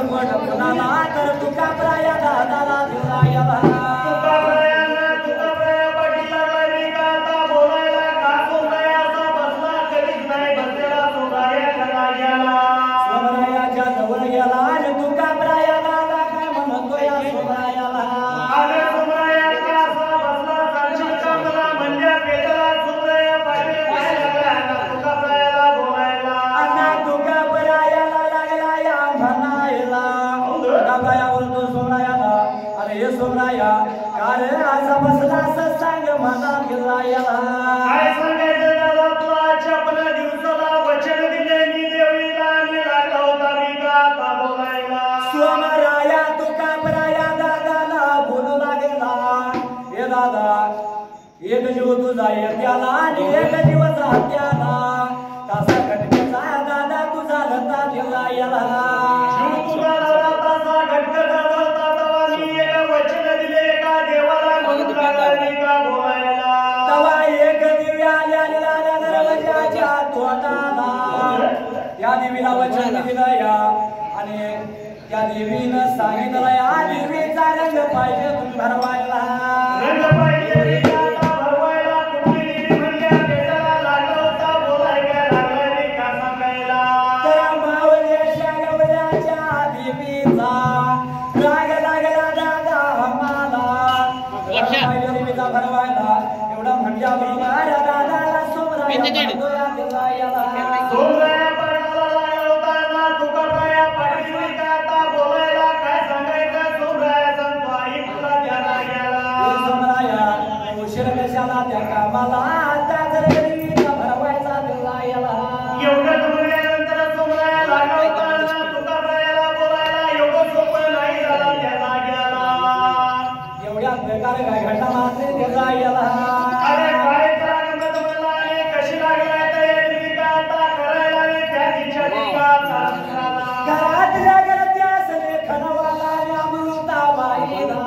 मोठ कुणाला तर तुका प्राया दादाला दिला याला तुका प्राया पाटील लागला का आता बोलायला का सोमरायाचा बसला कधीच नाही बसलेला सोमराया खरा गेला सोमरायाच्या जवळ गेला आणि तुका प्राया दादा काय म्हणतो या सोमरायाला अरे सोमराया का असा बसला चालशील का मला म्हणजे पेटला सोमराया पाटील काय लागला तुका प्रायाला बोलायला अण्णा तुका प्रायाला लागला या म्हणायला तुका प्राया बोलतो सोमरायाला अरे हे सोमराया काय असा बसला असं सांग म्हणा गेला याला काय सांगायचं दादा तुला आजच्या 15 दिवसाला वचन दिले मी देवीला आणि लागला होता मी का आता बोलायला सोमराया तुका प्राया दादाला बोलू लागला हे दादा एक जीव तुझा त्याला आणि एक जीव त्याला तसा घटकेचा दादा तुझा लता दिला याला जीव तुझा दादा तसा घटका झाला तवा मी एक वचन दिले का देवाला म्हणून लागला मी का बोलायला तवा एक दिवी आल्या दरवाजाच्या तोंडाला त्या देवीला वचन दिलं या आणि त्या देवीनं सांगितलं या देवीचा रंग पाहिजे तुम्ही भरवायला रंग पाहिजे आता भरवायला कुठली देवी म्हणल्या पेटाला लागला होता बोलायला लागला मी का सांगायला त्या मावळ्याच्या गवळ्याच्या देवीचा राग लागला दादा आम्हाला पाहिजे देवीचा भरवायला एवढा म्हणजे बरोबर दादाला सोमराया दिला याला सोमराया पाटलाला लागला होता ना तुका प्राया पाटील का आता बोलायला काय सांगायचं सोमराया सांगतो आई तुला त्याला गेला सोमराया उशीर कशाला त्या कामाला आता जर देवीचा भरवायचा दिला याला एवढं म्हणल्यानंतर सोमराया लागला होता ना तुका प्रायाला बोलायला एवढं सोपं नाही झाला त्याला गेला एवढ्या प्रकारे काय घटना मात्र दिला याला अरे काय गंमत मला आणि कशी लागलाय तयारी का आता करायला आणि त्या दिवशी का घरातल्या घरात्यास लेखनवाला अमृताबाईला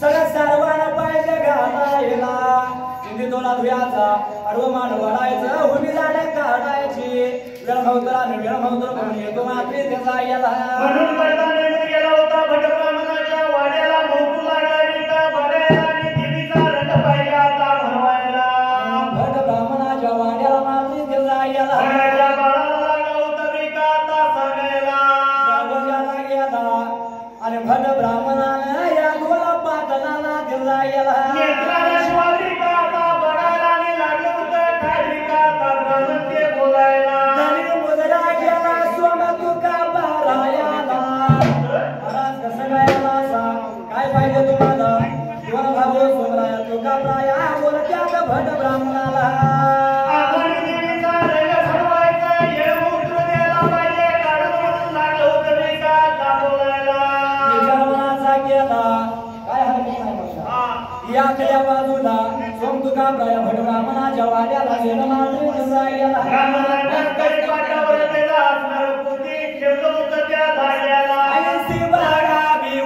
सगळं सर्वांना पाहिजे घालायला चिंधी तोला धुयाचा अडवं मान वडायचं उभी झाडे काढायची वेळमवतरा वेळमवतर म्हणून येतो मात्री त्याचा याला म्हणून बैलाने गेला होता भटब्राह्मणाच्या वाड्याला मोठू लागला का बघायला आणि देवीचा रंग पाहिजे आता भरवायला भट ब्राह्मणाच्या वाड्याला मात्री त्याचा याला बघायला बाळाला लागला होता का आता सांगायला गावाला गेला आणि भट ब्राह्मणाला या गोला पाटलाला दिला याला नेत्राला शिवाजी का आता बघायला आणि लागलं होतं काय का आता ब्राह्मण ते बोलायला धनी मुद्रा गेला सोम तुका बारायाला महाराज कसं गायला असा काय पाहिजे तुम्हाला दोन भाऊ सोमराया तुका प्राया बोलत्यात भट ब्राह्मणाला आपण देवीचा रंग भरवायचा येळ उतरू द्यायला पाहिजे काढून म्हणून लागलं होतं का आता बोलायला विचारणाचा केला काय हरकत नाही बघा या आतल्या बाजूला सोम तुका प्राया भट ब्राह्मणाच्या वाड्याला गेलं मात्र जायला ब्राह्मणाच्या करी पाटावर त्याला असणार पोती ठेवलं होतं त्या धाग्याला आणि शिवराया बिव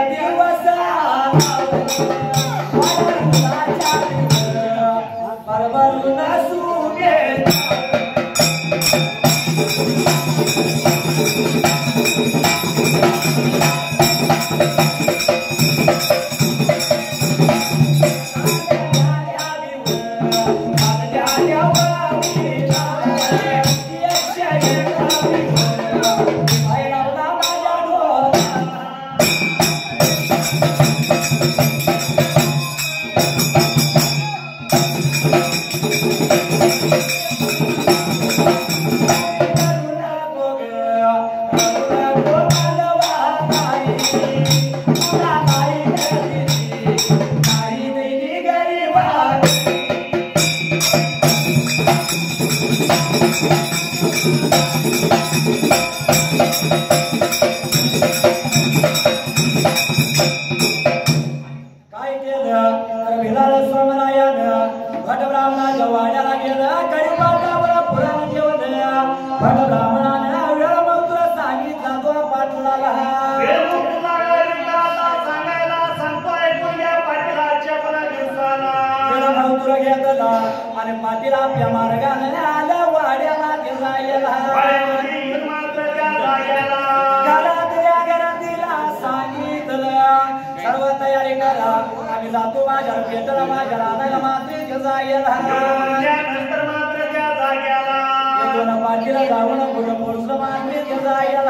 दिवस परवरून सुगे आणि पाटील आपल्या मार्गाने आलं वाड्याला घरातीला सांगितलं सर्व तयारी करा आम्ही जातो माझ्या पेटला माझ्या राधाला मात्र जायला पाटीला जाऊन पुढं पोचलं मात्र जायला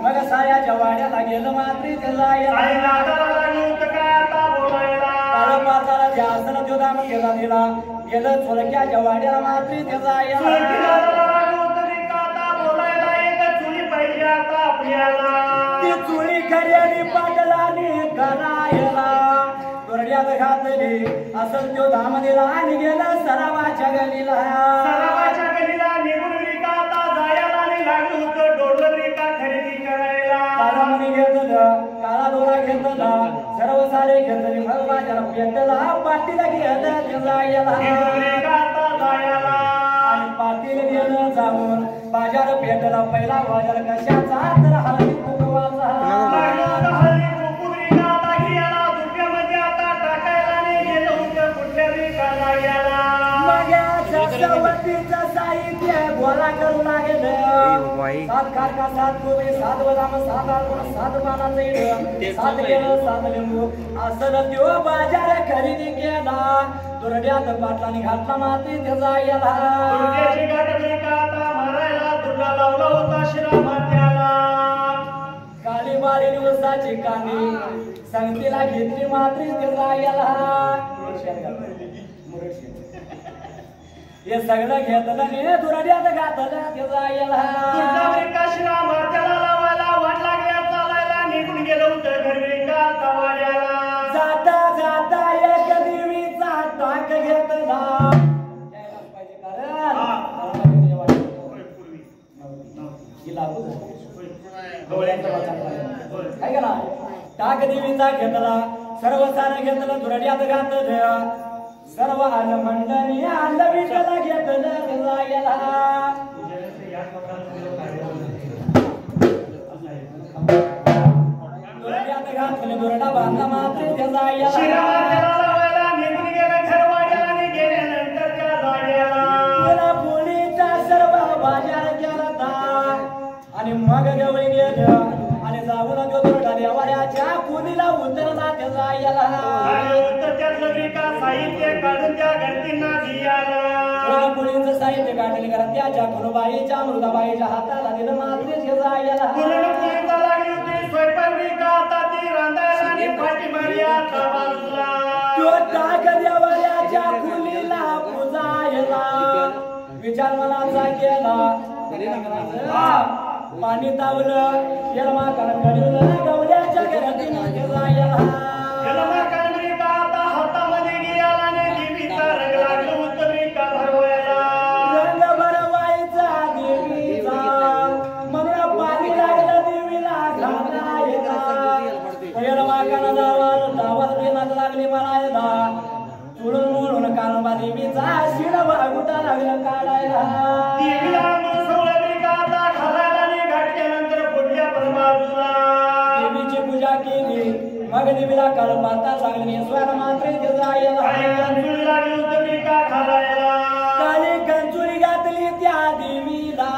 मग सायाच्या वाड्याला गेलं मात्री त्याला गेलं चोलक्याच्या वाड्याला मात्री ती चुळी खरी पाटलाने करायला तोरड्यात घातली असं तो धाम दिला आणि गेलं सरावाच्या गलीला निघून विकाता जायला लागलो होतं डोलर विका खरेदी करायला काळा मणी घेतलं काळा दोरा घेतला सर्व सारे घेतले मग माझ्या घेतला पाटील गेलं जायला आणि पाटील गेलं जाऊन बाजार पेटला पहिला बाजार कशाचा तर हळदी कुंकवाचा सवतीचं साहित्य गोळा करू लागेल सात कारका सात गोबे सात बदाम सात आलमोड सात पानाचं इड सात गेलं सात लिंबू असं त्यो बाजार खरेदी केला दुर्ड्यात पाटलाने घातला माती त्याचा याला काली बारी उसाची कांदी संगतीला घेतली मात्री त्याचा याला हे सगळं घेतलं ने दुर्ड्यात घातलं त्याचा याला जाता जाता एक देवीचा टाक घेतला टाक देवीचा घेतला सर्व सारं घेतलं दुर्ड्यात घातलं सर्व आलं मंडळी आलं विठला घेतलं त्याचा याला दुर्ड्यात घातलं दुर्डा बांधला मात्र त्याचा याला पोळीचा सर्व बाजार केला आणि मग गवळी गेलं आणि जाऊन दुर्डा देवाऱ्याच्या कुणीला उतरला त्याचा याला साहित्य काढून त्या घरतींना दियाला पुढींचं साहित्य काढले कारण त्याच्या कुणबाईच्या मृदाबाईच्या हाताला दिलं मात्रेच घेता याला पुरणपोळीचा लागली होती स्वयंपाक का आता ती रांधायला आणि पाठीमारी आता बाजूला तो टाक देवाऱ्याच्या कुलीला पुजायला विचार मनाचा केला पाणी तावलं येलमा कारण घडवलं गवल्याच्या घरातीनं घेता याला लागली म्हणायला चुळून मुळून कानबा देवीचा शिड बागुटा लागलं काढायला देवीची पूजा केली मग देवीला कळपाता लागली स्वर मात्रे काळी कंचुरी घातली त्या देवीला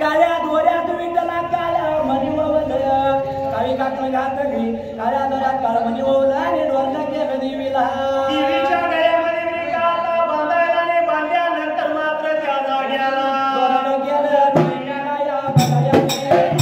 काळ्या दोऱ्यात विठला काळ्या मनी ववलं काळी काकण घातली काळ्या दोऱ्यात काळ मनी ववलं आणि डोरला केलं देवीला देवीच्या गळ्यामध्ये काळा बांधायला आणि बांधल्यानंतर मात्र त्या जाग्याला डोरला गेलं देवीला बघाया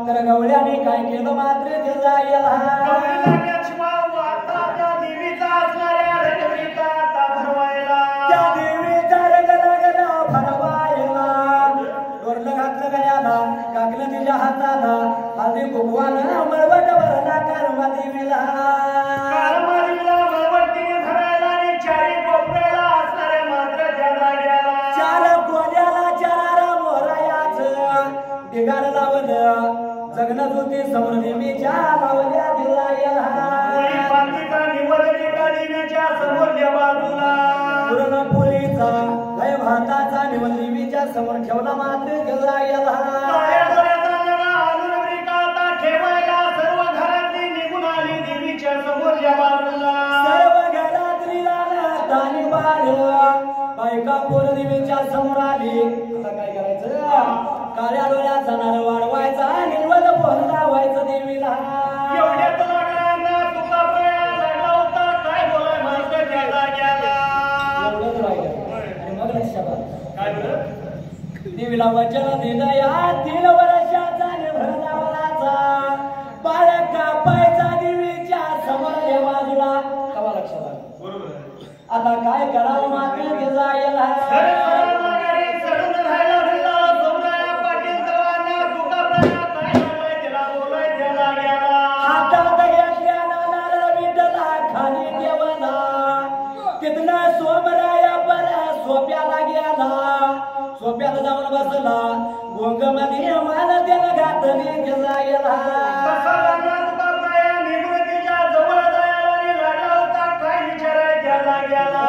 तर गवळ्याने काय केलं मात्र ते जायला त्या देवीचा रंग लागला फरवायला डोरलं घातलं गळ्याला काकलं तिच्या हाताला हळदी कुंकवानं मळवट भरला कारवा देवीला ढिगार लावलं जगणं होती समोर देवीच्या लावल्या पुरणपोळीचा लय भाताचा निवड देवीच्या समोर ठेवला मात्र गेला गेला सर्व घरातली निघून आली देवीच्या समोरच्या बाजूला सर्व घरातली तानी बाळ बायका पोर देवीच्या समोर आली आता काय करायचं काळ्या डोळ्यात जाणार वाढवायचा निर्वल फोन लावायचं देवीला एवढ्यात लागला तुका लागला होता काय बोलाय मास्टर गेला एवढंच राहिलं आणि मग लक्षात आलं काय बरं देवीला वचन दिलं या 3 वर्षाचा निर्भरला वराचा बाळक कापायचा देवीच्या समोर बाजूला कवा लक्षात आलं बरोबर आता काय करावं मात्र जायला सोप्याला जाऊन बसला गोंग मध्ये मान त्याला घातली गेला गेला जवळ जायला लागला होता काय विचाराय गेला गेला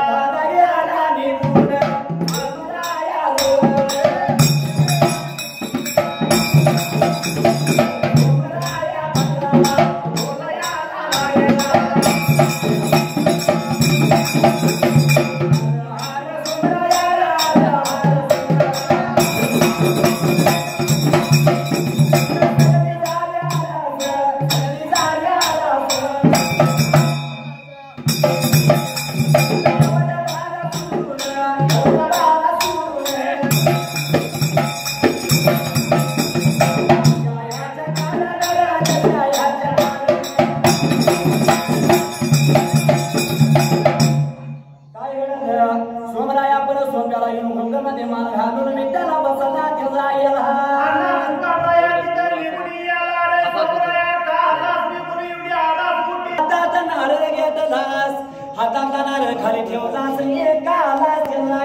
हातातला नारळ खाली ठेवला एकाला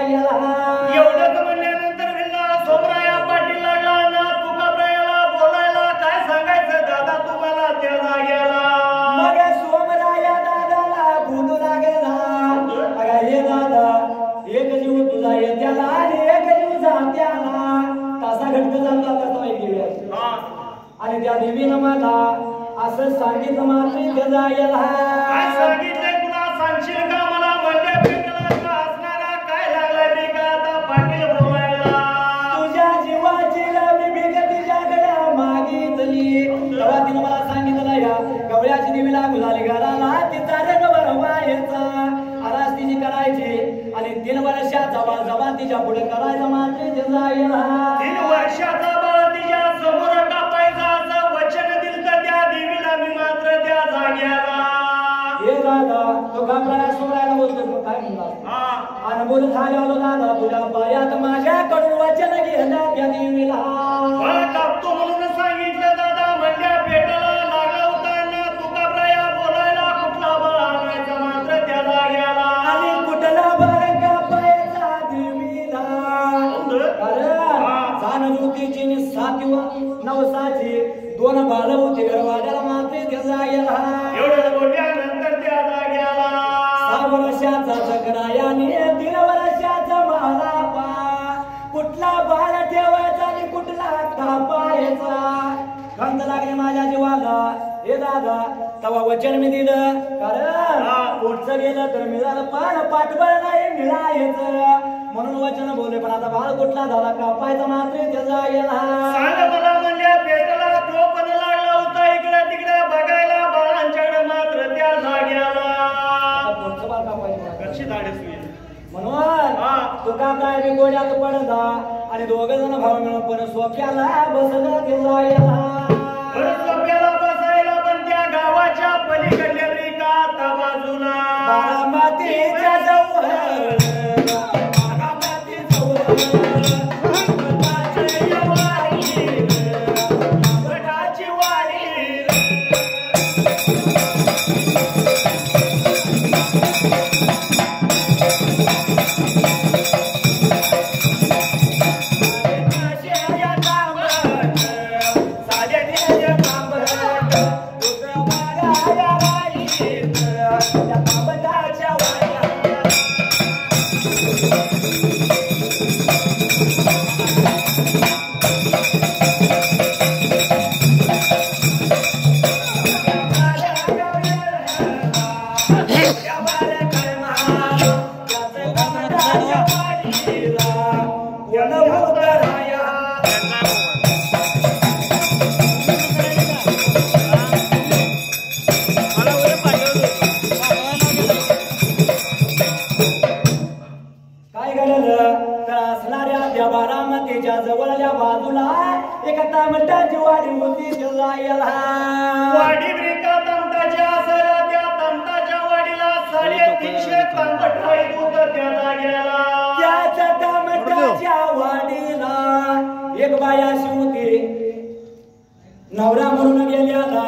एवढंच म्हणल्यानंतर सोमराया पाटील लागला ना तुकाबाईला बोलायला काय सांगायचं दादा तुम्हाला त्या जाग्याला मग सोमराया दादाला बोलू लागला अगा हे दादा एक जीव तुझा येत्याला आणि एक जीव जात्याला तसा घट्ट चालला तसा एक दिवस आणि त्या देवीनं मला असं सांगितलं मात्र ते जायला काय सांगितलंय तुला सांगशील का मला मध्य पेटला असणारा काय लागलाय मी का आता पाटील बोलायला तुझ्या जीवाची मी बिग तिच्याकडे मागितली तेव्हा तिनं मला सांगितलं या गवळ्याची दिवी लागू झाली घराला तिचा रंग भरवायचा आरास तिची करायची आणि 3 वर्षाचा बाळ तिच्या पुढे करायचा मात्र ते जायला 3 वर्षाचा बाळ तिच्या समोर कापायचा असं वचन दिलं तर त्या देवीला मी मात्र त्या जाग्याला हे दादा तो घाबरायला सोडायला बोलतो काय म्हणला अनुभूत झाल्यावर दादा तुझ्या पायात माझ्याकडून वचन घेण्यात त्या देवीला मला कापतो म्हणून सांगितलं दादा म्हणजे पेटाला लागला होता ना तू घाबराया बोलायला कुठला बाळ आणायचा मात्र त्या जाग्याला आणि कुठला बाळ कापायचा देवीला कारण जाणजुतीची 7 नवसाची 2 बाळ होती घरवाड्याला मात्र त्या जाग्याला एवढं बोलल्यानंतर त्या जाग्याला 6 वर्षाचा चक्रायाने 3 वर्षाचा महारापा कुठला बाळ ठेवायचा आणि कुठला कापायचा खंत लागली माझ्या जीवाला हे दादा तवा वचन मी दिलं कारण पुढचं गेलं तर मिळालं पण पाठबळ नाही मिळायचं म्हणून वचन बोलले पण आता बाळ कुठला झाला कापायचा मात्र त्याचा गेला सांग मला म्हणल्या पेटला जो पण लागला होता इकडे तिकडे बघायला बाळांच्याकडे मात्र त्या जाग्याला पुढचं बाळ कापायचं कशी धाडस होईल म्हणून तू का काय बी गोड्यात पडता आणि 2 जण भाऊ मिळून पण सोफ्याला बसला गेला सोप्याला बसायला पण त्या गावाच्या पलीकडल्या रिकाता बाजूला बारामतीच्या जवळ जवळच्या बाजूला एका तांबटाची वाडी होती वाडी ब्रेका तांबटाच्या असला त्या तांबटाच्या वाडीला 350 तांबट राहत होतं त्या जाग्याला त्याच्या तांबटाच्या वाडीला एक बाई अशी होती नवरा म्हणून गेल्याला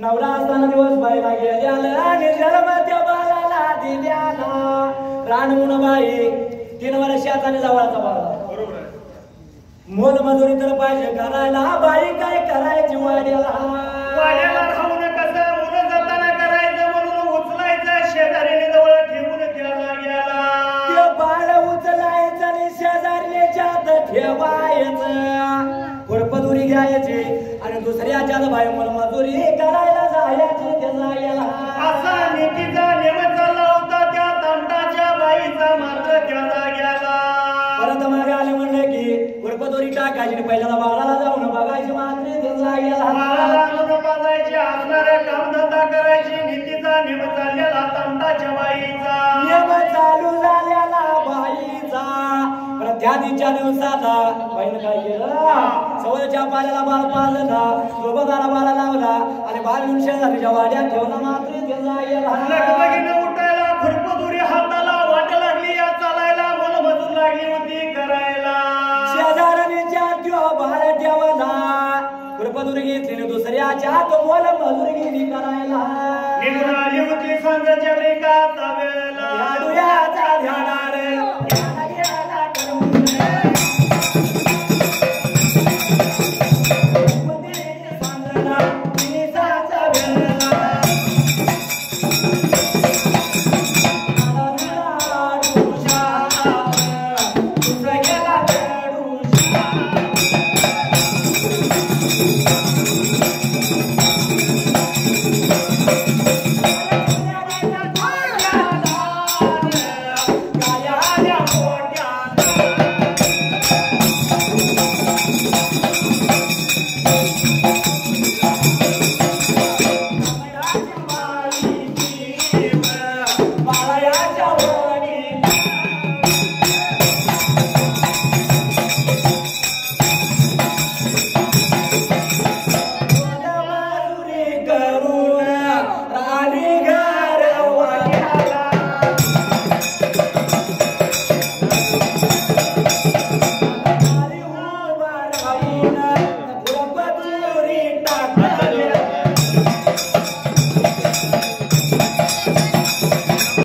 नवरा असताना दिवस बाईला गेल्याला आणि जन्म त्या बाळाला दिल्याला रानमुन बाई 3 वर्षाचा आणि जवळचा बाळा मोल मजुरी तर पाहिजे करायला बाई काय करायची वाड्याला राहून कसं मुलं जाताना करायचं म्हणून उचलायचं शेजारीने जवळ ठेवून त्या जाग्याला ते बाळ उचलायचं आणि शेजारीच्या ठेवायचं खुरपदुरी घ्यायची आणि दुसऱ्याच्या बाई मोल मजुरी करायला जायची त्या जाग्याला असा नीतीचा नियम चालला होता त्या तांबटाच्या बाईचा मात्र त्या जाग्याला परत मागे आले म्हणले की खुरपदुरी टाकायची पहिल्याला बाळाला जाऊन बघायची मात्र त्या जाग्याला बघायची असणाऱ्या कामधंदा करायची नीतीचा नियम चाललेला तांबटाच्या बाईचा नियम चालू झालेला बाईचा पण त्या दिवच्या दिवसाला बाईनं काय केलं सवयच्या पाल्याला बाळ पाजलं सोबताला बाळा लावला आणि बाळ येऊन शेजारीच्या वाड्यात ठेवला मात्र त्या जाग्याला उठायला खुरपदुरी हाताला वाट लागली या चालायला मोल मजूर लागली होती करायला शेजारणीच्या त्यो बाळ ठेवला खुरपदुरी घेतली दुसऱ्याच्या तो मोल मजूर गेली करायला निघून आली होती संघाच्या ब्रेकात वेळेला